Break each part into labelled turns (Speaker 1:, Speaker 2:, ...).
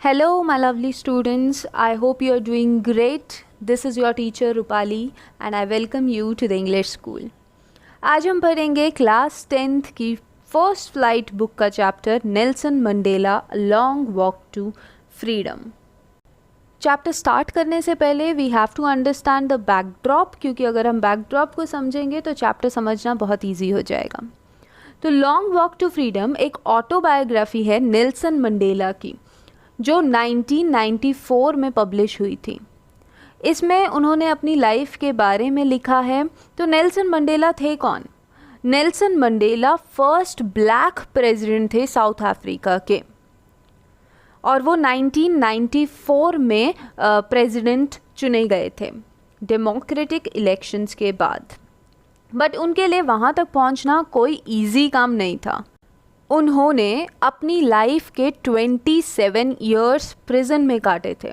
Speaker 1: Hello, my lovely students. I hope you are doing great. This is your teacher Rupali and I welcome you to the English School. आज हम पढ़ेंगे class 10th की first flight book का chapter Nelson Mandela long walk to freedom. Chapter start करने से पहले we have to understand the backdrop, क्योंकि अगर हम बैकड्रॉप को समझेंगे तो चैप्टर समझना बहुत ईजी हो जाएगा। तो लॉन्ग वॉक टू फ्रीडम एक ऑटोबायोग्राफी है नेल्सन मंडेला की, जो 1994 में पब्लिश हुई थी। इसमें उन्होंने अपनी लाइफ के बारे में लिखा है। तो नेल्सन मंडेला थे कौन? Nelson Mandela first black president थे साउथ अफ्रीका के, और वो 1994 में प्रेसिडेंट चुने गए थे डेमोक्रेटिक इलेक्शंस के बाद। बट उनके लिए वहाँ तक पहुँचना कोई इजी काम नहीं था। उन्होंने अपनी लाइफ के 27 इयर्स प्रिजन में काटे थे,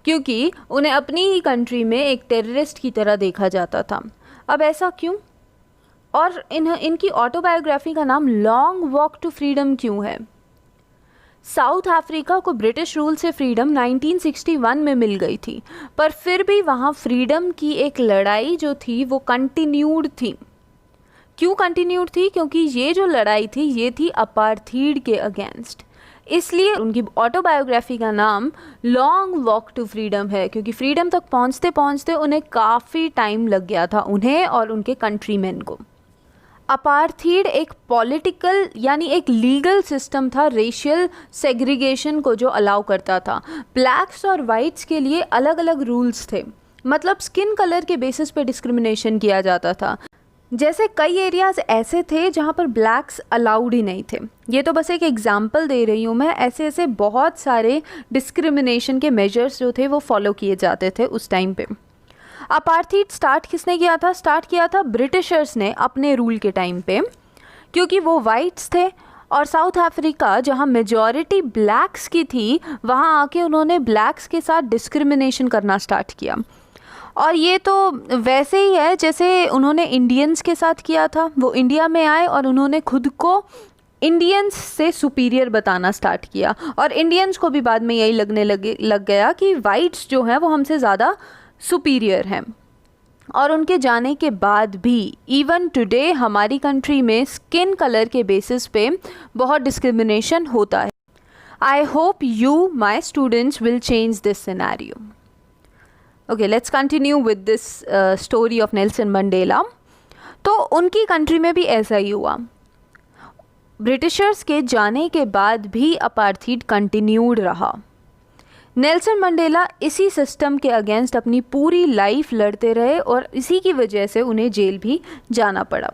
Speaker 1: क्योंकि उन्हें अपनी ही कंट्री में एक टेररिस्ट की तरह देखा जाता था। अब ऐसा क्यों? और इनकी ऑटोबायोग्राफी का नाम लॉन्ग वॉक टू फ्रीडम क्यों है? साउथ अफ्रीका को ब्रिटिश रूल से फ्रीडम 1961 में मिल गई थी, पर फिर भी वहाँ फ्रीडम की एक लड़ाई जो थी वो कंटिन्यूड थी। क्यों कंटिन्यूड थी? क्योंकि ये जो लड़ाई थी ये थी अपार्थीड के अगेंस्ट। इसलिए उनकी ऑटोबायोग्राफी का नाम लॉन्ग वॉक टू फ्रीडम है, क्योंकि फ्रीडम तक पहुंचते पहुंचते उन्हें काफ़ी टाइम लग गया था, उन्हें और उनके कंट्रीमैन को। अपार्थीड एक पॉलिटिकल यानी एक लीगल सिस्टम था रेशियल सेग्रीगेशन को जो अलाउ करता था। ब्लैक्स और वाइट्स के लिए अलग अलग रूल्स थे, मतलब स्किन कलर के बेसिस पे डिस्क्रिमिनेशन किया जाता था। जैसे कई एरियाज़ ऐसे थे जहाँ पर ब्लैक्स अलाउड ही नहीं थे। ये तो बस एक एग्जांपल दे रही हूँ मैं। ऐसे ऐसे बहुत सारे डिस्क्रिमिनेशन के मेजर्स जो थे वो फॉलो किए जाते थे उस टाइम पे। अपार्थीड स्टार्ट किसने किया था? स्टार्ट किया था ब्रिटिशर्स ने अपने रूल के टाइम पे, क्योंकि वो वाइट्स थे और साउथ अफ्रीका जहाँ मेजॉरिटी ब्लैक्स की थी वहाँ आके उन्होंने ब्लैक्स के साथ डिस्क्रिमिनेशन करना स्टार्ट किया। और ये तो वैसे ही है जैसे उन्होंने इंडियंस के साथ किया था। वो इंडिया में आए और उन्होंने खुद को इंडियंस से सुपीरियर बताना स्टार्ट किया, और इंडियंस को भी बाद में यही लग गया कि वाइट्स जो हैं वो हमसे ज़्यादा सुपीरियर हैं। और उनके जाने के बाद भी इवन टुडे हमारी कंट्री में स्किन कलर के बेसिस पे बहुत डिस्क्रिमिनेशन होता है। आई hope you my students will change this scenario. Okay, let's continue with this story of Nelson Mandela. तो उनकी कंट्री में भी ऐसा ही हुआ। ब्रिटिशर्स के जाने के बाद भी अपार्थीड कंटिन्यूड रहा। नेल्सन मंडेला इसी सिस्टम के अगेंस्ट अपनी पूरी लाइफ लड़ते रहे और इसी की वजह से उन्हें जेल भी जाना पड़ा।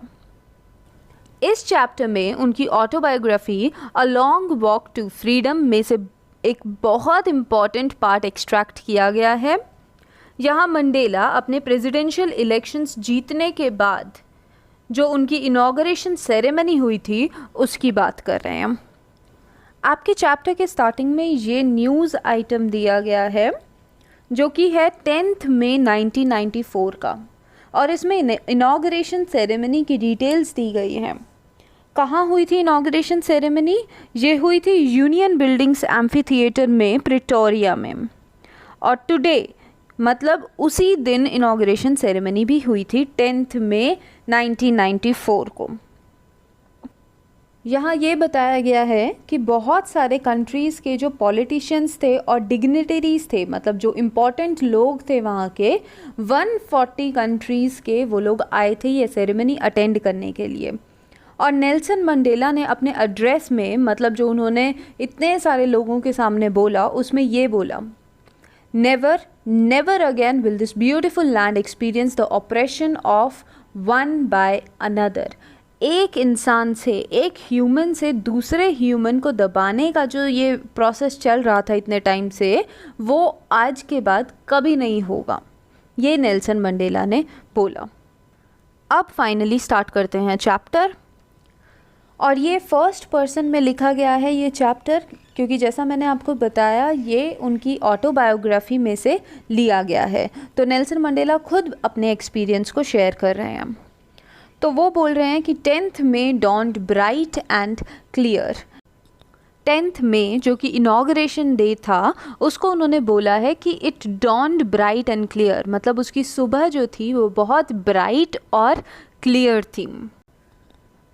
Speaker 1: इस चैप्टर में उनकी autobiography a long walk to freedom में से एक बहुत इम्पॉर्टेंट पार्ट एक्सट्रैक्ट किया गया है। यहाँ मंडेला अपने प्रेसिडेंशियल इलेक्शंस जीतने के बाद जो उनकी इनॉग्रेशन सेरेमनी हुई थी उसकी बात कर रहे हैं। आपके चैप्टर के स्टार्टिंग में ये न्यूज़ आइटम दिया गया है जो कि है 10 मई 1994 का, और इसमें इनॉग्रेशन सेरेमनी की डिटेल्स दी गई हैं। कहाँ हुई थी इनॉग्रेशन सेरेमनी? ये हुई थी यूनियन बिल्डिंग्स एम्फी थिएटर में प्रिटोरिया में, और टुडे मतलब उसी दिन इनॉग्रेशन सेरेमनी भी हुई थी 10 मई 1994 को। यहाँ ये बताया गया है कि बहुत सारे कंट्रीज़ के जो पॉलिटिशियंस थे और डिग्निटरीज थे, मतलब जो इम्पोर्टेंट लोग थे वहाँ के, 140 कंट्रीज़ के वो लोग आए थे ये सेरेमनी अटेंड करने के लिए। और नेल्सन मंडेला ने अपने एड्रेस में, मतलब जो उन्होंने इतने सारे लोगों के सामने बोला, उसमें ये बोला, Never again will this beautiful land experience the oppression of one by another. एक इंसान से, एक ह्यूमन से दूसरे ह्यूमन को दबाने का जो ये प्रोसेस चल रहा था इतने टाइम से, वो आज के बाद कभी नहीं होगा, ये नेल्सन मंडेला ने बोला। अब फाइनली स्टार्ट करते हैं चैप्टर, और ये फर्स्ट पर्सन में लिखा गया है ये चैप्टर, क्योंकि जैसा मैंने आपको बताया ये उनकी ऑटोबायोग्राफी में से लिया गया है। तो नेल्सन मंडेला खुद अपने एक्सपीरियंस को शेयर कर रहे हैं। तो वो बोल रहे हैं कि 10th May dawned bright and clear. 10th मई जो कि इनॉग्रेशन डे था, उसको उन्होंने बोला है कि it dawned bright and clear, मतलब उसकी सुबह जो थी वो बहुत ब्राइट और क्लियर थी।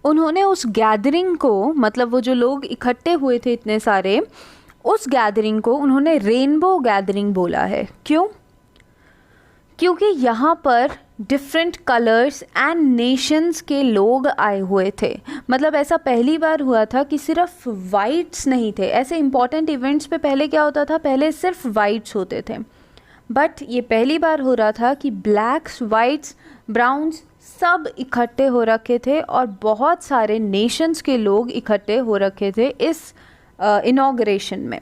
Speaker 1: उन्होंने उस गैदरिंग को, मतलब वो जो लोग इकट्ठे हुए थे इतने सारे, उस गैदरिंग को उन्होंने रेनबो गैदरिंग बोला है। क्यों? क्योंकि यहाँ पर डिफरेंट कलर्स एंड नेशंस के लोग आए हुए थे। मतलब ऐसा पहली बार हुआ था कि सिर्फ वाइट्स नहीं थे। ऐसे इम्पॉर्टेंट इवेंट्स पे पहले क्या होता था, पहले सिर्फ वाइट्स होते थे, बट ये पहली बार हो रहा था कि ब्लैक्स, वाइट्स, ब्राउन्स सब इकट्ठे हो रखे थे और बहुत सारे नेशंस के लोग इकट्ठे हो रखे थे इस इनॉग्रेशन में।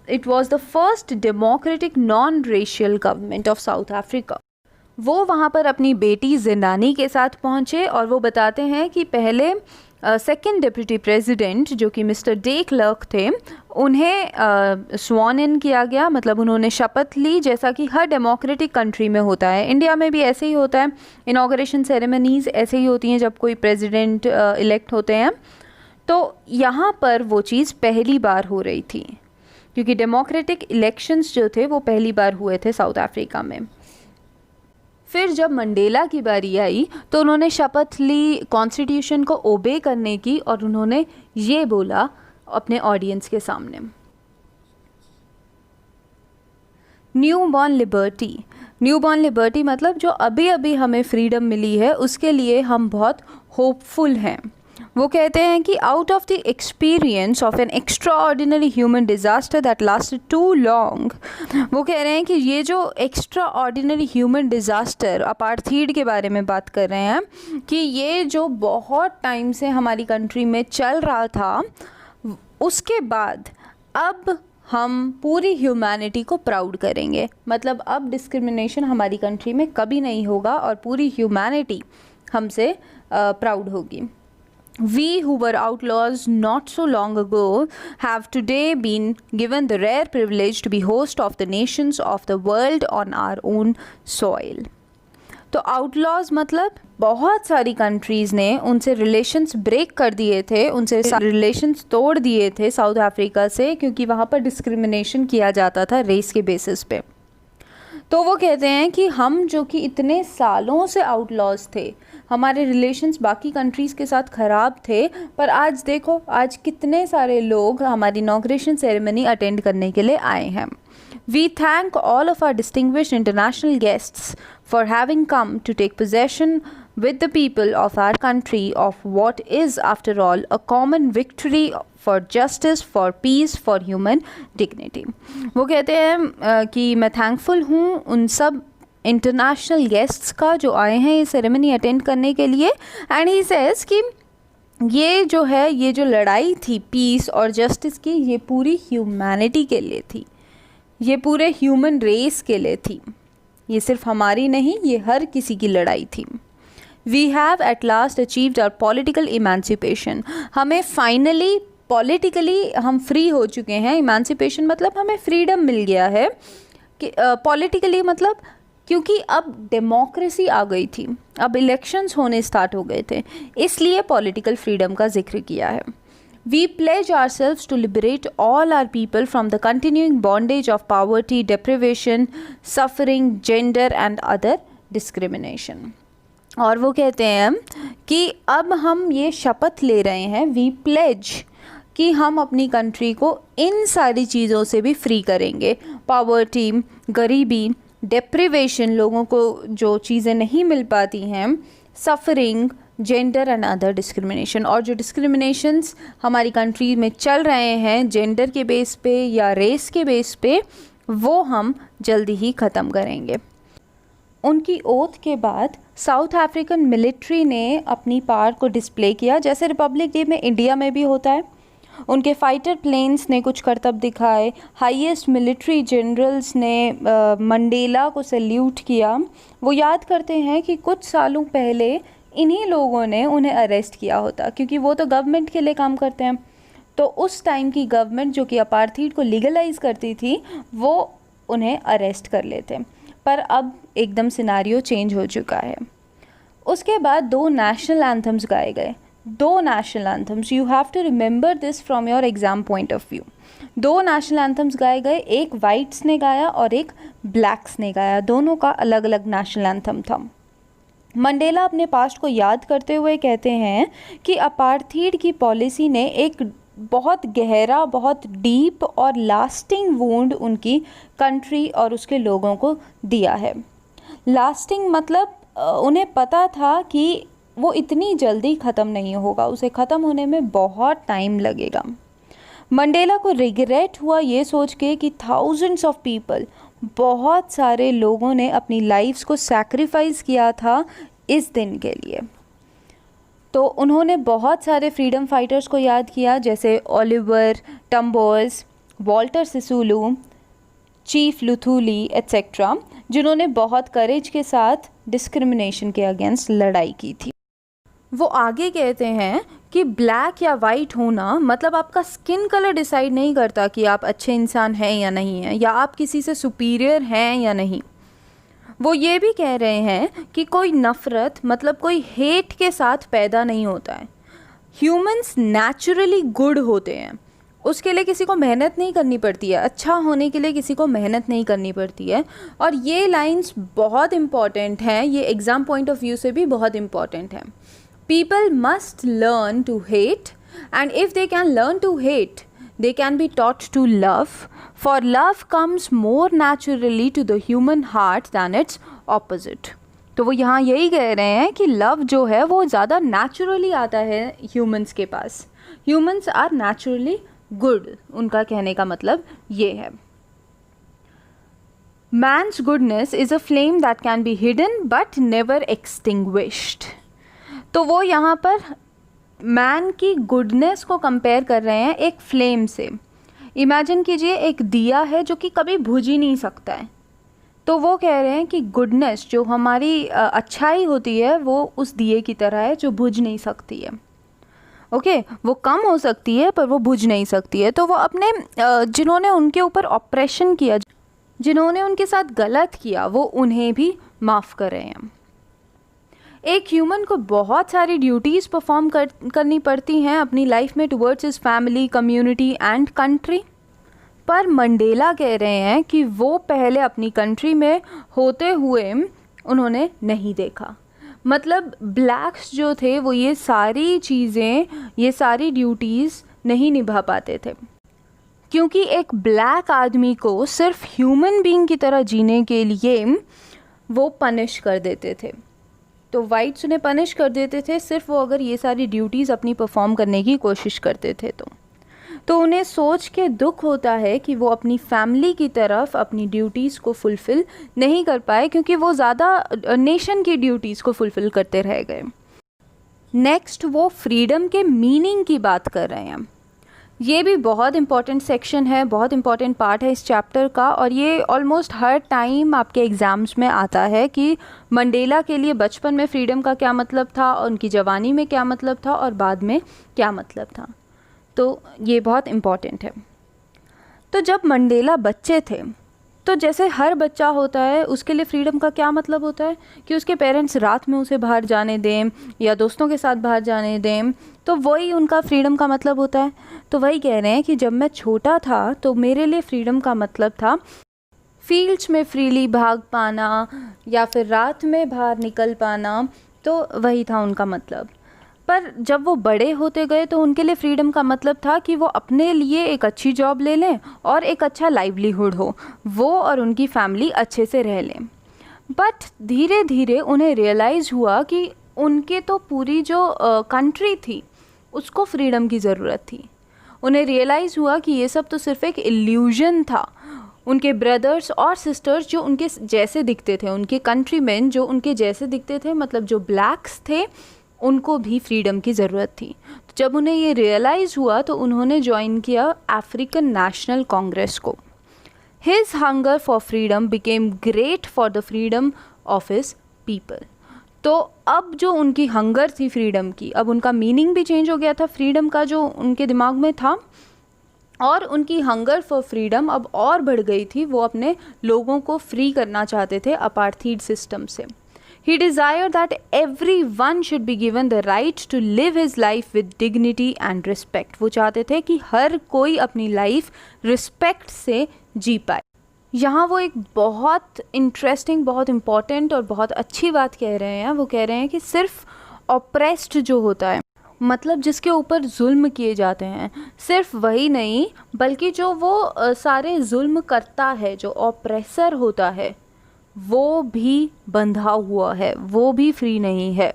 Speaker 1: It was the first democratic non racial government of south Africa. वो वहाँ पर अपनी बेटी जिंदानी के साथ पहुँचे और वो बताते हैं कि पहले सेकंड डिप्टी प्रेसिडेंट जो कि मिस्टर डे क्लर्क थे, उन्हें स्वॉन इन किया गया, मतलब उन्होंने शपथ ली, जैसा कि हर डेमोक्रेटिक कंट्री में होता है। इंडिया में भी ऐसे ही होता है, इनॉग्रेशन सेरेमनीज़ ऐसे ही होती हैं जब कोई प्रेसिडेंट इलेक्ट होते हैं। तो यहाँ पर वो चीज़ पहली बार हो रही थी क्योंकि डेमोक्रेटिक इलेक्शंस जो थे वो पहली बार हुए थे साउथ अफ्रीका में। फिर जब मंडेला की बारी आई तो उन्होंने शपथ ली कॉन्स्टिट्यूशन को ओबे करने की और उन्होंने ये बोला अपने ऑडियंस के सामने, new born liberty. New born liberty मतलब जो अभी अभी हमें फ्रीडम मिली है उसके लिए हम बहुत होपफुल हैं। वो कहते हैं कि out of the experience of an extraordinary human disaster that lasted too long, वो कह रहे हैं कि ये जो extraordinary human disaster apartheid के बारे में बात कर रहे हैं कि ये जो बहुत टाइम से हमारी कंट्री में चल रहा था, उसके बाद अब हम पूरी ह्यूमैनिटी को प्राउड करेंगे। मतलब अब डिस्क्रिमिनेशन हमारी कंट्री में कभी नहीं होगा और पूरी ह्यूमैनिटी हमसे प्राउड होगी। We who were outlaws not so long ago have today been given the rare privilege to be host of the nations of the world on our own soil. तो outlaws मतलब बहुत सारी countries ने उनसे relations break कर दिए थे, उनसे रिलेशंस तोड़ दिए थे साउथ अफ्रीका से, क्योंकि वहाँ पर डिस्क्रिमिनेशन किया जाता था रेस के बेसिस पे। तो वो कहते हैं कि हम जो कि इतने सालों से आउटलॉज थे, हमारे रिलेशंस बाकी कंट्रीज़ के साथ ख़राब थे, पर आज देखो आज कितने सारे लोग हमारी इनॉग्रेशन सेरेमनी अटेंड करने के लिए आए हैं। We thank all of our distinguished international guests for having come to take possession with the people of our country of what is, after all, a common victory for justice, for peace, for human dignity. वो कहते हैं कि मैं thankful हूँ उन सब international guests का जो आए हैं ये सेरेमनी अटेंड करने के लिए। एंड ही सेज कि ये जो है, ये जो लड़ाई थी पीस और जस्टिस की, ये पूरी ह्यूमैनिटी के लिए थी, ये पूरे ह्यूमन रेस के लिए थी, ये सिर्फ हमारी नहीं, ये हर किसी की लड़ाई थी। We have at last achieved our political emancipation. हमें फाइनली पॉलिटिकली हम फ्री हो चुके हैं। इमेंसिपेशन मतलब हमें फ्रीडम मिल गया है कि पॉलिटिकली मतलब क्योंकि अब डेमोक्रेसी आ गई थी, अब इलेक्शंस होने स्टार्ट हो गए थे, इसलिए पॉलिटिकल फ्रीडम का जिक्र किया है। We pledge ourselves to liberate all our people from the continuing bondage of poverty, deprivation, suffering, gender and other discrimination. और वो कहते हैं कि अब हम ये शपथ ले रहे हैं, we pledge, कि हम अपनी कंट्री को इन सारी चीज़ों से भी फ्री करेंगे। पॉवर्टी, गरीबी, डेप्रिवेशन, लोगों को जो चीज़ें नहीं मिल पाती हैं, suffering, gender and other discrimination, और जो डिस्क्रिमिनेशंस हमारी कंट्री में चल रहे हैं जेंडर के बेस पे या रेस के बेस पे, वो हम जल्दी ही ख़त्म करेंगे। उनकी ओथ के बाद साउथ अफ्रीकन मिलिट्री ने अपनी पावर को डिस्प्ले किया, जैसे रिपब्लिक डे में इंडिया में भी होता है। उनके फाइटर प्लेन्स ने कुछ करतब दिखाए, हाईएस्ट मिलिट्री जनरल्स ने मंडेला को सैल्यूट किया। वो याद करते हैं कि कुछ सालों पहले इन्हीं लोगों ने उन्हें अरेस्ट किया होता, क्योंकि वो तो गवर्नमेंट के लिए काम करते हैं। तो उस टाइम की गवर्नमेंट जो कि अपार्थीड को लीगलाइज करती थी, वो उन्हें अरेस्ट कर लेते, पर अब एकदम सिनारियो चेंज हो चुका है। उसके बाद 2 नेशनल एंथम्स गाए गए, दो national anthems, you have to remember this from your exam point of view. दो नेशनल एंथम्स गाए गए, एक वाइट्स ने गाया और एक ब्लैक्स ने गाया, दोनों का अलग अलग नेशनल एंथम था। मंडेला अपने पास्ट को याद करते हुए कहते हैं कि अपार्थीड की पॉलिसी ने एक बहुत गहरा, बहुत डीप और लास्टिंग वुंड उनकी कंट्री और उसके लोगों को दिया है। लास्टिंग मतलब उन्हें पता था कि वो इतनी जल्दी ख़त्म नहीं होगा, उसे ख़त्म होने में बहुत टाइम लगेगा। मंडेला को रिग्रेट हुआ ये सोच के कि थाउजेंड्स ऑफ पीपल, बहुत सारे लोगों ने अपनी लाइफ्स को सैक्रिफाइस किया था इस दिन के लिए। तो उन्होंने बहुत सारे फ्रीडम फाइटर्स को याद किया, जैसे Oliver टम्बर्स, Walter सिसुलू, chief Luthuli etcetera, जिन्होंने बहुत करेज के साथ डिस्क्रिमिनेशन के अगेंस्ट लड़ाई की थी। वो आगे कहते हैं कि ब्लैक या वाइट होना मतलब आपका स्किन कलर डिसाइड नहीं करता कि आप अच्छे इंसान हैं या नहीं हैं, या आप किसी से सुपीरियर हैं या नहीं। वो ये भी कह रहे हैं कि कोई नफ़रत मतलब कोई हेट के साथ पैदा नहीं होता है। ह्यूमंस नेचुरली गुड होते हैं, उसके लिए किसी को मेहनत नहीं करनी पड़ती है, अच्छा होने के लिए किसी को मेहनत नहीं करनी पड़ती है। और ये लाइंस बहुत इम्पॉर्टेंट हैं, ये एग्ज़ाम पॉइंट ऑफ व्यू से भी बहुत इम्पॉर्टेंट हैं। People must learn to hate, and if they can learn to hate, they can be taught to love, for love comes more naturally to the human heart than its opposite. तो वो यहाँ यही कह रहे हैं कि love जो है वो ज़्यादा नेचुरली आता है ह्यूमंस के पास। ह्यूमंस आर नेचुरली गुड, उनका कहने का मतलब ये है। Man's goodness is a flame that can be hidden but never extinguished. तो वो यहाँ पर मैन की गुडनेस को कंपेयर कर रहे हैं एक फ्लेम से। इमेजिन कीजिए एक दिया है जो कि कभी बुझ ही नहीं सकता है। तो वो कह रहे हैं कि गुडनेस जो हमारी अच्छाई होती है वो उस दिए की तरह है जो बुझ नहीं सकती है। ओके, वो कम हो सकती है पर वो बुझ नहीं सकती है। तो वो अपने जिन्होंने उनके ऊपर ऑपरेशन किया, जिन्होंने उनके साथ गलत किया, वो उन्हें भी माफ़ कर रहे हैं। एक ह्यूमन को बहुत सारी ड्यूटीज़ परफॉर्म करनी पड़ती हैं अपनी लाइफ में towards his family, community and country. पर मंडेला कह रहे हैं कि वो पहले अपनी कंट्री में होते हुए उन्होंने नहीं देखा। मतलब ब्लैक्स जो थे वो ये सारी चीज़ें, ये सारी ड्यूटीज़ नहीं निभा पाते थे, क्योंकि एक ब्लैक आदमी को सिर्फ ह्यूमन बीइंग की तरह जीने के लिए वो पनिश कर देते थे। तो वाइट्स उन्हें पनिश कर देते थे सिर्फ वो अगर ये सारी ड्यूटीज़ अपनी परफॉर्म करने की कोशिश करते थे। तो उन्हें सोच के दुख होता है कि वो अपनी फैमिली की तरफ अपनी ड्यूटीज़ को फुलफ़िल नहीं कर पाए, क्योंकि वो ज़्यादा नेशन की ड्यूटीज़ को फुलफ़िल करते रह गए। नेक्स्ट वो फ्रीडम के मीनिंग की बात कर रहे हैं। ये भी बहुत इंपॉर्टेंट सेक्शन है, बहुत इंपॉर्टेंट पार्ट है इस चैप्टर का, और ये ऑलमोस्ट हर टाइम आपके एग्ज़ाम्स में आता है कि मंडेला के लिए बचपन में फ्रीडम का क्या मतलब था, और उनकी जवानी में क्या मतलब था, और बाद में क्या मतलब था। तो ये बहुत इम्पॉर्टेंट है। तो जब मंडेला बच्चे थे तो जैसे हर बच्चा होता है, उसके लिए फ्रीडम का क्या मतलब होता है कि उसके पेरेंट्स रात में उसे बाहर जाने दें या दोस्तों के साथ बाहर जाने दें, तो वही उनका फ्रीडम का मतलब होता है। तो वही कह रहे हैं कि जब मैं छोटा था तो मेरे लिए फ्रीडम का मतलब था फील्ड्स में फ्रीली भाग पाना या फिर रात में बाहर निकल पाना, तो वही था उनका मतलब। पर जब वो बड़े होते गए तो उनके लिए फ्रीडम का मतलब था कि वो अपने लिए एक अच्छी जॉब ले लें और एक अच्छा लाइवलीहुड हो, वो और उनकी फैमिली अच्छे से रह लें। बट धीरे धीरे उन्हें रियलाइज़ हुआ कि उनके तो पूरी जो कंट्री थी उसको फ्रीडम की ज़रूरत थी। उन्हें रियलाइज़ हुआ कि ये सब तो सिर्फ एक इल्यूजन था। उनके ब्रदर्स और सिस्टर्स जो उनके जैसे दिखते थे, उनके कंट्रीमैन जो उनके जैसे दिखते थे, मतलब जो ब्लैक्स थे, उनको भी फ्रीडम की ज़रूरत थी। तो जब उन्हें ये रियलाइज़ हुआ तो उन्होंने ज्वाइन किया अफ्रीकन नेशनल कांग्रेस को। His hunger for freedom became great for the freedom of his people. तो अब जो उनकी हंगर थी फ्रीडम की, अब उनका मीनिंग भी चेंज हो गया था फ्रीडम का जो उनके दिमाग में था, और उनकी हंगर फॉर फ्रीडम अब और बढ़ गई थी। वो अपने लोगों को फ्री करना चाहते थे अपार्थीड सिस्टम से, He desired that everyone should be given the right to live his life with dignity and respect. वो चाहते थे कि हर कोई अपनी लाइफ रिस्पेक्ट से जी पाए. यहाँ वो एक बहुत इंटरेस्टिंग, बहुत इम्पॉर्टेंट और बहुत अच्छी बात कह रहे हैं. वो कह रहे हैं कि सिर्फ ऑप्रेस्ड जो होता है, मतलब जिसके ऊपर जुल्म किए जाते हैं, सिर्फ वही नहीं बल्कि जो वो सारे जुल्म करता है, जो ऑप्रेसर होता है, वो भी बंधा हुआ है, वो भी फ्री नहीं है.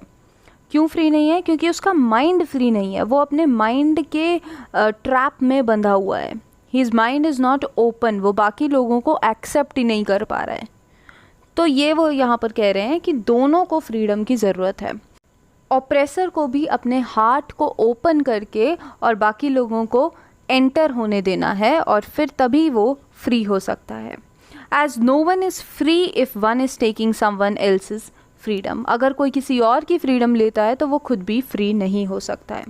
Speaker 1: क्यों फ्री नहीं है? क्योंकि उसका माइंड फ्री नहीं है. वो अपने माइंड के ट्रैप में बंधा हुआ है. His mind is not open. वो बाकी लोगों को एक्सेप्ट ही नहीं कर पा रहा है. तो ये वो यहाँ पर कह रहे हैं कि दोनों को फ्रीडम की ज़रूरत है. ऑप्रेसर को भी अपने हार्ट को ओपन करके और बाकी लोगों को एंटर होने देना है, और फिर तभी वो फ्री हो सकता है. As no one is free if one is taking someone else's freedom. अगर कोई किसी और की फ्रीडम लेता है तो वो खुद भी फ्री नहीं हो सकता है.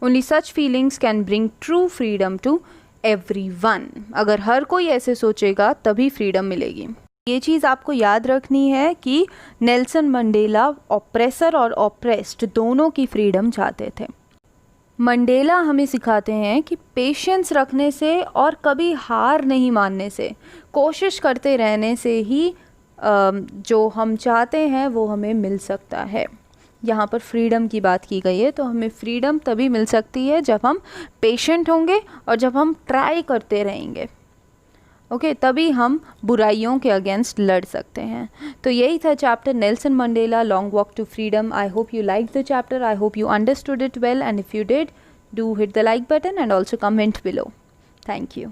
Speaker 1: Only such feelings can bring true freedom to everyone. अगर हर कोई ऐसे सोचेगा तभी फ्रीडम मिलेगी. ये चीज़ आपको याद रखनी है कि नेल्सन मंडेला ऑप्रेसर और ऑप्रेस्ड दोनों की फ्रीडम चाहते थे. मंडेला हमें सिखाते हैं कि पेशेंस रखने से और कभी हार नहीं मानने से, कोशिश करते रहने से ही जो हम चाहते हैं वो हमें मिल सकता है. यहाँ पर फ्रीडम की बात की गई है, तो हमें फ्रीडम तभी मिल सकती है जब हम पेशेंट होंगे और जब हम ट्राई करते रहेंगे. ओके, तभी हम बुराइयों के अगेंस्ट लड़ सकते हैं. तो यही था chapter Nelson Mandela long walk to freedom. I hope you like the chapter. I hope you understood it well, and if you did, do hit the like button and also comment below. Thank you.